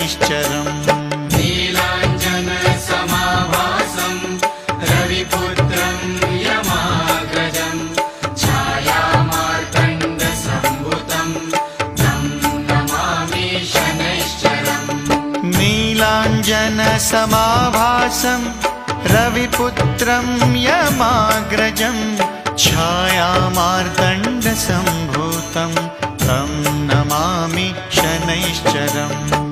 शनैश्चरम्। नीलाञ्जनसमाभासं रविपुत्रं यमाग्रजं छायामार्तण्डसम्भुतं तं नमामि शनैश्चरम्। नीलाञ्जनसमाभासं रविपुत्रं यमाग्रजं छायामार्तण्डसम्भूतं तं नमामि शनैश्चरम्।